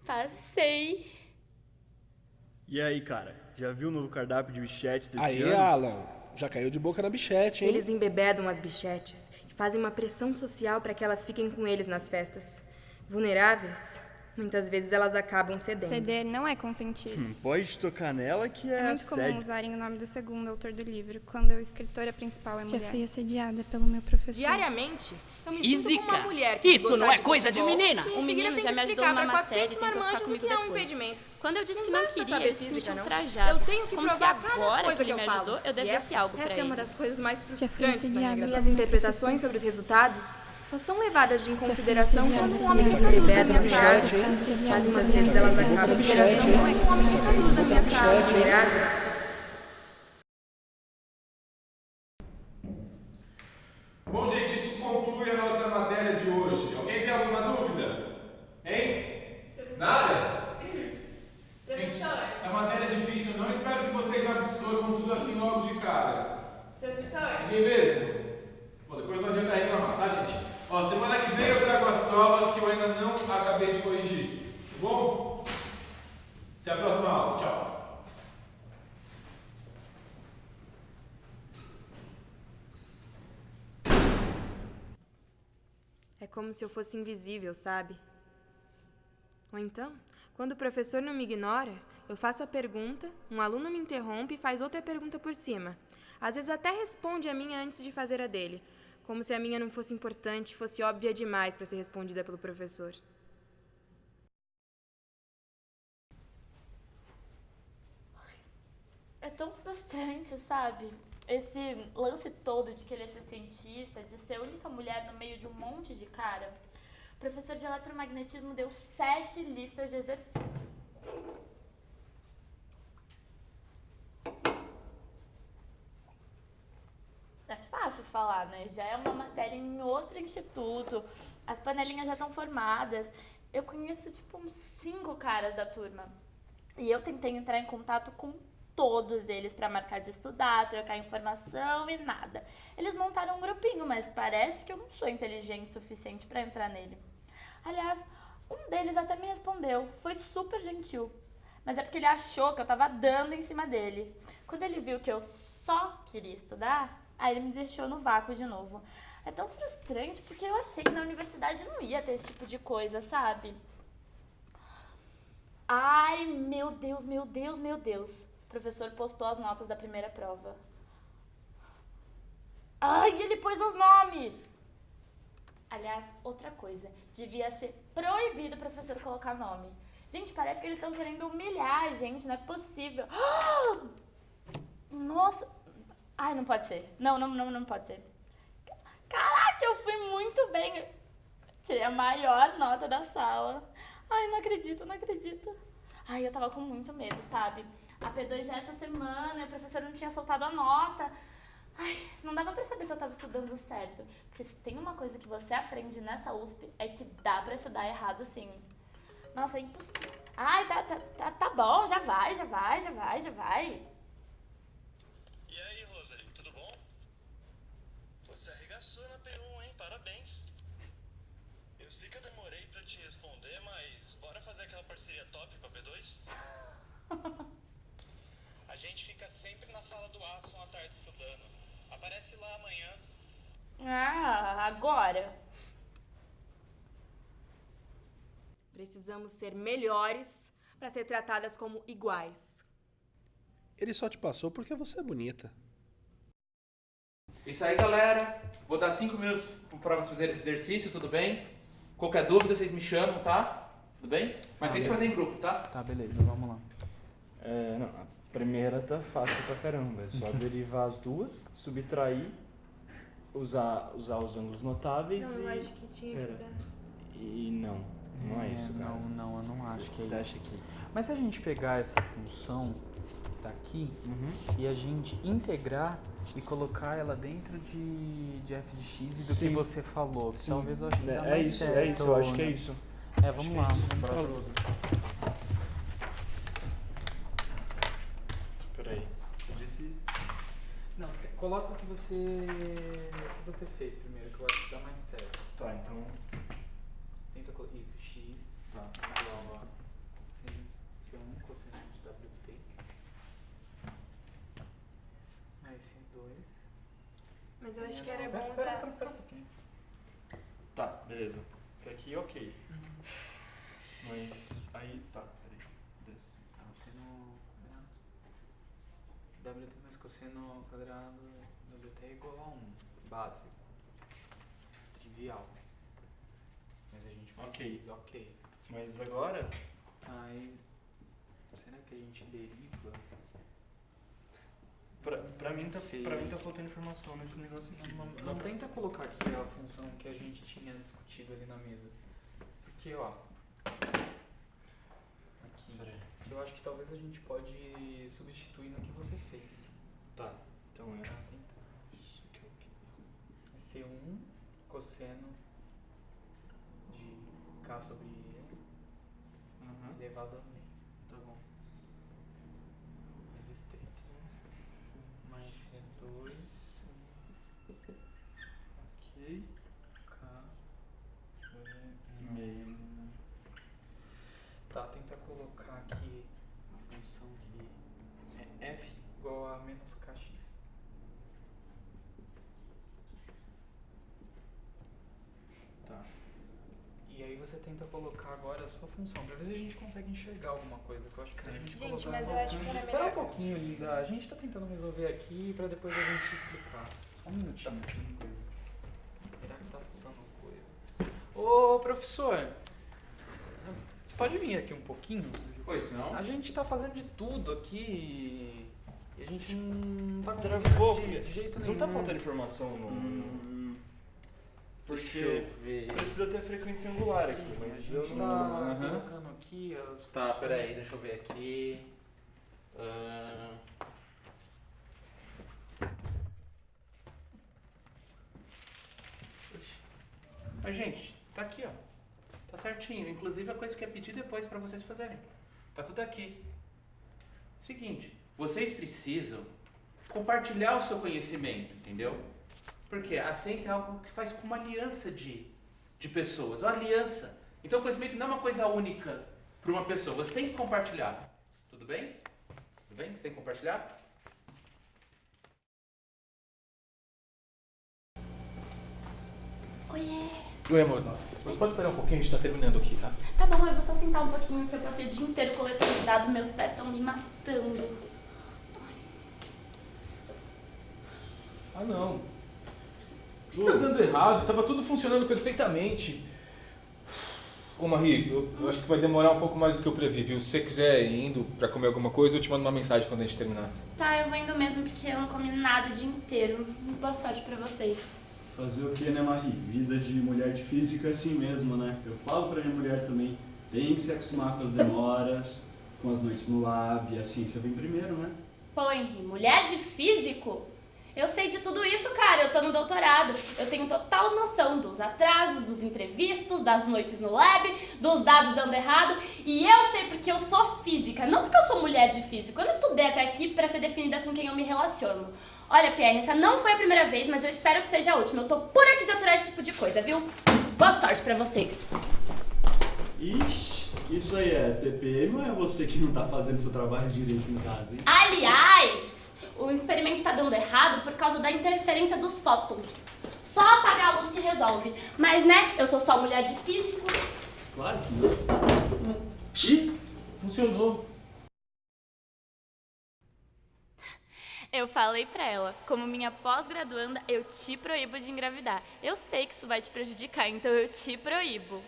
Passei. E aí, cara, já viu o novo cardápio de bichetes desse Aí, ano? Alan, já caiu de boca na bichete, hein? Eles embebedam as bichetes e fazem uma pressão social para que elas fiquem com eles nas festas. Vulneráveis, muitas vezes elas acabam cedendo. Ceder não é consentir. Pode tocar nela que É é muito comum assédio. usarem o nome do segundo autor do livro, quando a escritora principal é mulher. Já fui assediada pelo meu professor. Diariamente, eu me E sinto como uma Zica? mulher que Isso gosta não é de coisa de futebol, menina. e em O seguida menino tem já que me ajudou explicar numa pra matéria e 400 tentou ficar marmanjos o comigo que é um depois. impedimento. Quando eu disse que Não não basta queria, saber ele se física, sentiu não. ultrajado. Eu tenho que Como se provar cada agora que coisa ele que me eu falo. ajudou, eu E devesse algo pra essa é ele. uma das coisas mais fui frustrantes da minha assediada. Minhas interpretações sobre os resultados só são levadas em consideração quando um homem se introduz na minha frase. Algumas vezes elas acabam em consideração quando um homem se introduz na minha frase. Vulneráveis. Bom, gente, isso conclui a nossa matéria de hoje. Alguém tem alguma dúvida? Hein? Nada? Gente, essa matéria é difícil. Eu não espero que vocês absorvam tudo assim logo de cara. Professor? Ninguém mesmo? Bom, depois não adianta reclamar, tá, gente? Ó, semana que vem eu trago as provas que eu ainda não acabei de corrigir. Tá bom? Até a próxima aula. Tchau. É como se eu fosse invisível, sabe? Ou então, quando o professor não me ignora, eu faço a pergunta, um aluno me interrompe e faz outra pergunta por cima. Às vezes até responde a minha antes de fazer a dele, como se a minha não fosse importante, fosse óbvia demais para ser respondida pelo professor. É tão frustrante, sabe? Esse lance todo de querer ser cientista, de ser a única mulher no meio de um monte de cara. O professor de eletromagnetismo deu 7 listas de exercício. É fácil falar, né? Já é uma matéria em outro instituto, as panelinhas já estão formadas. Eu conheço, tipo, uns 5 caras da turma. E eu tentei entrar em contato com todos eles pra marcar de estudar, trocar informação e nada. Eles montaram um grupinho, mas parece que eu não sou inteligente o suficiente pra entrar nele. Aliás, um deles até me respondeu, foi super gentil. Mas é porque ele achou que eu tava dando em cima dele. Quando ele viu que eu só queria estudar, aí ele me deixou no vácuo de novo. É tão frustrante porque eu achei que na universidade não ia ter esse tipo de coisa, sabe? Ai, meu Deus, meu Deus, meu Deus. O professor postou as notas da primeira prova. Ai, ele pôs os nomes! Aliás, outra coisa. Devia ser proibido o professor colocar nome. Gente, parece que eles estão querendo humilhar a gente. Não é possível. Nossa! Ai, não pode ser. Não pode ser. Caraca, eu fui muito bem. Tirei a maior nota da sala. Ai, não acredito. Ai, eu tava com muito medo, sabe? A P2 já essa semana, a professora não tinha soltado a nota. Ai, não dava pra saber se eu tava estudando certo. Porque se tem uma coisa que você aprende nessa USP, é que dá pra estudar errado sim. Nossa, é impossível. Ai, tá bom, já vai. E aí, Rosalie, tudo bom? Você arregaçou na P1, hein? Parabéns. Eu sei que eu demorei pra te responder, mas bora fazer aquela parceria top com a P2? A gente fica sempre na sala do Watson à tarde estudando. Aparece lá amanhã. Ah, agora. Precisamos ser melhores para ser tratadas como iguais. Ele só te passou porque você é bonita. Isso aí, galera. Vou dar 5 minutos para vocês fazerem esse exercício, tudo bem? Qualquer dúvida, vocês me chamam, tá? Tudo bem? Mas tem que fazer em grupo, tá? Tá, beleza, vamos lá. Não, a primeira tá fácil pra caramba. É só derivar as duas, subtrair, usar os ângulos notáveis Não, eu acho que tinha que usar. E não é isso, cara. Não, eu não acho que é Você isso. acha que... Mas se a gente pegar essa função daqui e a gente integrar e colocar ela dentro de f de x e do que você falou, que talvez eu ache que dá mais certo. É isso, eu acho que é né? isso. Vamos lá, bora pra outra. Peraí. Eu disse... Não, coloca o que você fez primeiro, que eu acho que dá mais certo. Tá, então... Tenta colocar isso, x, Tá. igual a C1 cosseno de WT. Mais C2. Mas eu acho que era bom Pera usar... um pouquinho. Tá, beleza. Até aqui, ok. Mas aí, tá, peraí. Beleza. Tá, cosseno quadrado. WT mais cosseno quadrado. WT é igual a 1. Básico. Trivial. Mas a gente precisa, ok. Mas agora, Tá, e será que a gente deriva? pra mim tá Sei. faltando informação nesse negócio aqui. Não tenta colocar aqui a função que a gente tinha discutido ali na mesa. Porque, ó. Aqui. Eu acho que talvez a gente pode substituir no que você fez. Tá, então é. Tá, tenta. Isso aqui é o quê? C1 cosseno de K sobre E elevado a meio. Tá bom. Mais estreito. Mais C2 Ok. K Meio. Tá, tenta colocar aqui a função que é f igual a menos kx. Tá. E aí você tenta colocar agora a sua função, pra ver se a gente consegue enxergar alguma coisa, que eu acho que se a gente Gente, colocar... mas eu acho que era Espera um melhor... pouquinho, Linda, a gente tá tentando resolver aqui pra depois a gente explicar. Só um minutinho. Será que tá faltando coisa? Ô, professor, você pode vir aqui um pouquinho? Pois não? A gente tá fazendo de tudo aqui e a gente não tá Travou. conseguindo de jeito nenhum. Não tá faltando informação no... Deixa eu ver. Precisa ter frequência angular aqui, A mas gente eu tá não... colocando aqui as Tá, funções. peraí, deixa eu ver aqui. Mas, gente, tá aqui, ó. Tá certinho. Inclusive a coisa que é pedir depois pra vocês fazerem. Tá tudo aqui. Seguinte, vocês precisam compartilhar o seu conhecimento, entendeu? Porque a ciência é algo que faz com uma aliança de pessoas, uma aliança. Então o conhecimento não é uma coisa única para uma pessoa, você tem que compartilhar. Tudo bem? Tudo bem? Você tem que compartilhar? Oiê. Oi, amor. Você pode esperar um pouquinho? A gente tá terminando aqui, tá? Tá bom, eu vou só sentar um pouquinho, porque eu passei o dia inteiro coletando dados, meus pés estão me matando. Ah, não. O que tá dando errado? Tava tudo funcionando perfeitamente. Ô, Marie, eu acho que vai demorar um pouco mais do que eu previ, viu? Se você quiser ir indo pra comer alguma coisa, eu te mando uma mensagem quando a gente terminar. Tá, eu vou indo mesmo, porque eu não comi nada o dia inteiro. Boa sorte pra vocês. Fazer o que, né, Marie? Vida de mulher de física é assim mesmo, né? Eu falo pra minha mulher também, tem que se acostumar com as demoras, com as noites no lab, e a ciência vem primeiro, né? Pô, Henri, mulher de físico? Eu sei de tudo isso, cara, eu tô no doutorado. Eu tenho total noção dos atrasos, dos imprevistos, das noites no lab, dos dados dando errado. E eu sei porque eu sou física, não porque eu sou mulher de físico. Eu não estudei até aqui pra ser definida com quem eu me relaciono. Olha, Pierre, essa não foi a primeira vez, mas eu espero que seja a última. Eu tô por aqui de aturar esse tipo de coisa, viu? Boa sorte pra vocês. Ixi, isso aí é TPM ou é você que não tá fazendo seu trabalho direito em casa, hein? Aliás, o experimento tá dando errado por causa da interferência dos fótons. Só apagar a luz que resolve. Mas, né, eu sou só mulher de físico. Claro que não. Ih, funcionou. Eu falei pra ela, como minha pós-graduanda, eu te proíbo de engravidar. Eu sei que isso vai te prejudicar, então eu te proíbo.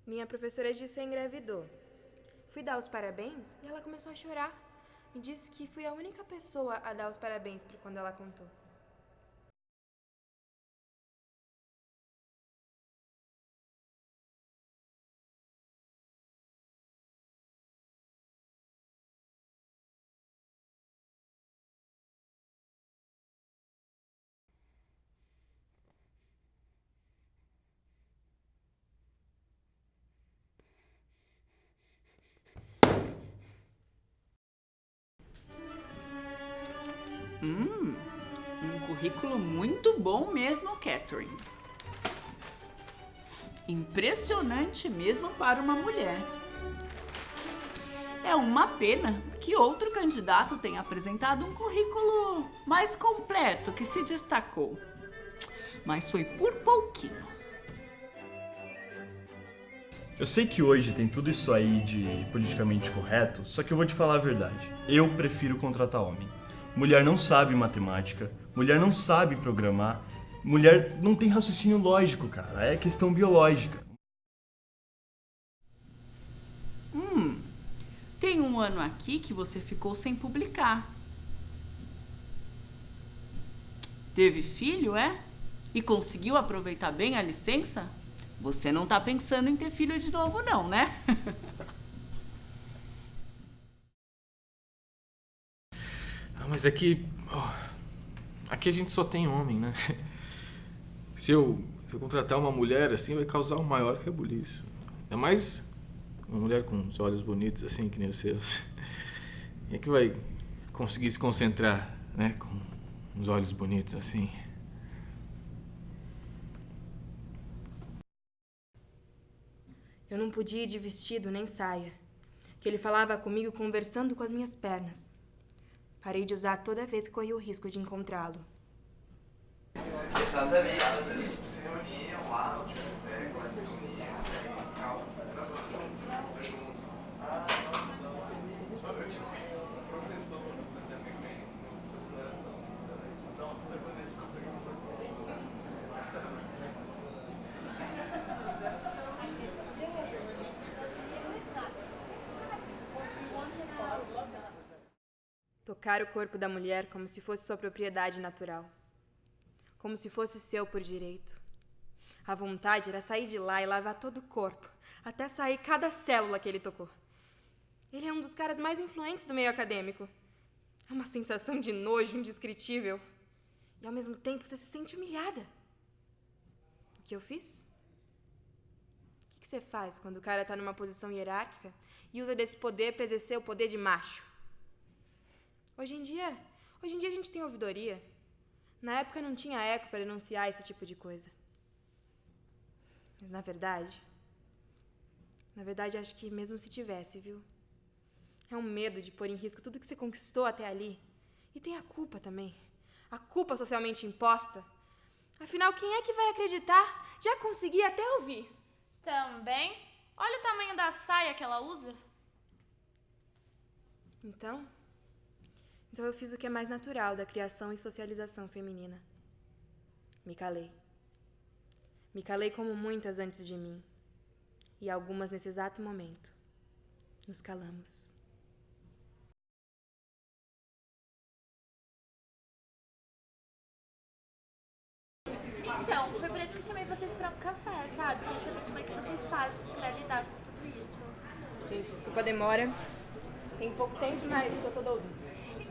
Minha professora disse que engravidou. Fui dar os parabéns e ela começou a chorar. Me disse que fui a única pessoa a dar os parabéns quando ela contou. currículo muito bom mesmo, Catherine. Impressionante mesmo para uma mulher. É uma pena que outro candidato tenha apresentado um currículo mais completo, que se destacou. Mas foi por pouquinho. Eu sei que hoje tem tudo isso aí de politicamente correto, só que eu vou te falar a verdade. Eu prefiro contratar homem. Mulher não sabe matemática, mulher não sabe programar, mulher não tem raciocínio lógico, cara. É questão biológica. Tem um ano aqui que você ficou sem publicar. Teve filho, é? E conseguiu aproveitar bem a licença? Você não tá pensando em ter filho de novo, não, né? Mas aqui a gente só tem homem, né? Se eu contratar uma mulher assim, vai causar um maior rebuliço. É mais uma mulher com os olhos bonitos assim, que nem os seus. Quem é que vai conseguir se concentrar, né? Com os olhos bonitos assim. Eu não podia ir de vestido nem saia, que ele falava comigo conversando com as minhas pernas. Parei de usar toda vez que corria o risco de encontrá-lo. Exatamente. Eles se reuniam lá no último começa a se reunir, Pascal, Tocar o corpo da mulher como se fosse sua propriedade natural. Como se fosse seu por direito. A vontade era sair de lá e lavar todo o corpo, até sair cada célula que ele tocou. Ele é um dos caras mais influentes do meio acadêmico. É uma sensação de nojo indescritível. E ao mesmo tempo você se sente humilhada. O que eu fiz? O que você faz quando o cara está numa posição hierárquica e usa desse poder para exercer o poder de macho? Hoje em dia a gente tem ouvidoria. Na época não tinha eco para denunciar esse tipo de coisa. Mas na verdade acho que mesmo se tivesse, viu? É um medo de pôr em risco tudo que você conquistou até ali. E tem a culpa também. A culpa socialmente imposta. Afinal, quem é que vai acreditar? Já consegui até ouvir. Também? Olha o tamanho da saia que ela usa. Então eu fiz o que é mais natural da criação e socialização feminina. Me calei. Me calei como muitas antes de mim. E algumas nesse exato momento. Nos calamos. Então, foi por isso que eu chamei vocês pra um café, sabe? Pra saber como é que vocês fazem pra lidar com tudo isso. Gente, desculpa a demora. Tem pouco tempo, mas sou toda ouvida.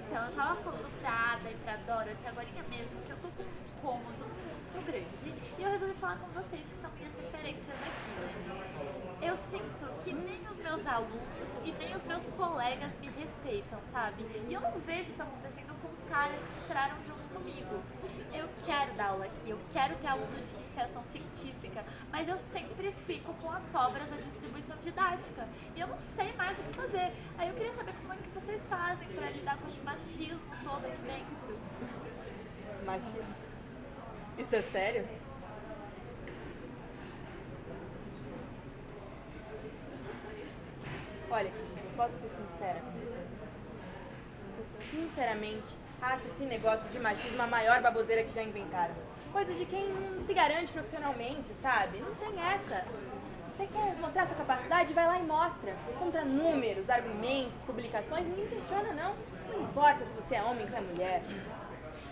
Então, eu tava falando pra Ada e pra Dorothy agora mesmo que eu tô com um cômodo muito grande e eu resolvi falar com vocês que são minhas referências aqui, né? Eu sinto que nem os meus alunos e nem os meus colegas me respeitam, sabe? E eu não vejo isso acontecendo com os caras que entraram junto comigo. Eu quero dar aula aqui, eu quero ter aluno de iniciação científica, mas eu sempre fico com as sobras da distribuição didática e eu não sei mais o que fazer. Aí eu queria saber como é que vocês fazem pra lidar com esse machismo todo aqui dentro. Machismo? Isso é sério? Olha, posso ser sincera com você? Eu sinceramente acho esse negócio de machismo a maior baboseira que já inventaram. Coisa de quem não se garante profissionalmente, sabe? Não tem essa. Você quer mostrar sua capacidade? Vai lá e mostra. Contra números, argumentos, publicações, ninguém questiona, não. Não importa se você é homem ou se é mulher.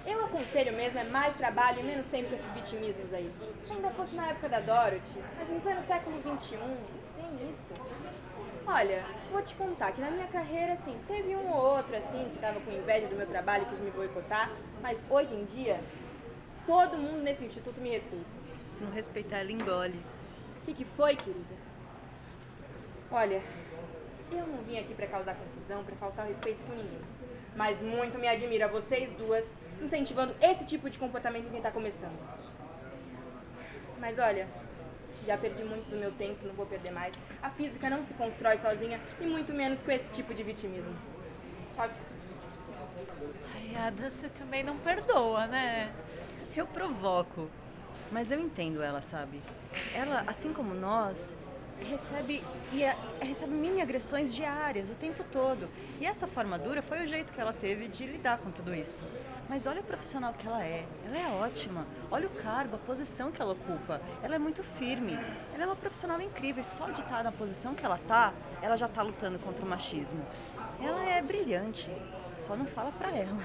Eu aconselho mesmo é mais trabalho e menos tempo com esses vitimismos aí. Se ainda fosse na época da Dorothy, mas em pleno século XXI, não tem isso. Olha, vou te contar que na minha carreira, assim, teve um ou outro, assim, que tava com inveja do meu trabalho e quis me boicotar, mas hoje em dia, todo mundo nesse instituto me respeita. Se não respeitar, ela engole. O que foi, querida? Olha, eu não vim aqui pra causar confusão, pra faltar o respeito com ninguém. Mas muito me admira vocês duas incentivando esse tipo de comportamento em quem tá começando. Mas olha, já perdi muito do meu tempo, não vou perder mais. A física não se constrói sozinha, e muito menos com esse tipo de vitimismo. Tchau, tchau. Ai, Ada, você também não perdoa, né? Eu provoco, mas eu entendo ela, sabe? Ela, assim como nós, recebe mini agressões diárias o tempo todo. E essa forma dura foi o jeito que ela teve de lidar com tudo isso. Mas olha o profissional que ela é ótima. Olha o cargo, a posição que ela ocupa. Ela é muito firme. Ela é uma profissional incrível e só de estar na posição que ela já tá lutando contra o machismo. Ela é brilhante, só não fala pra ela.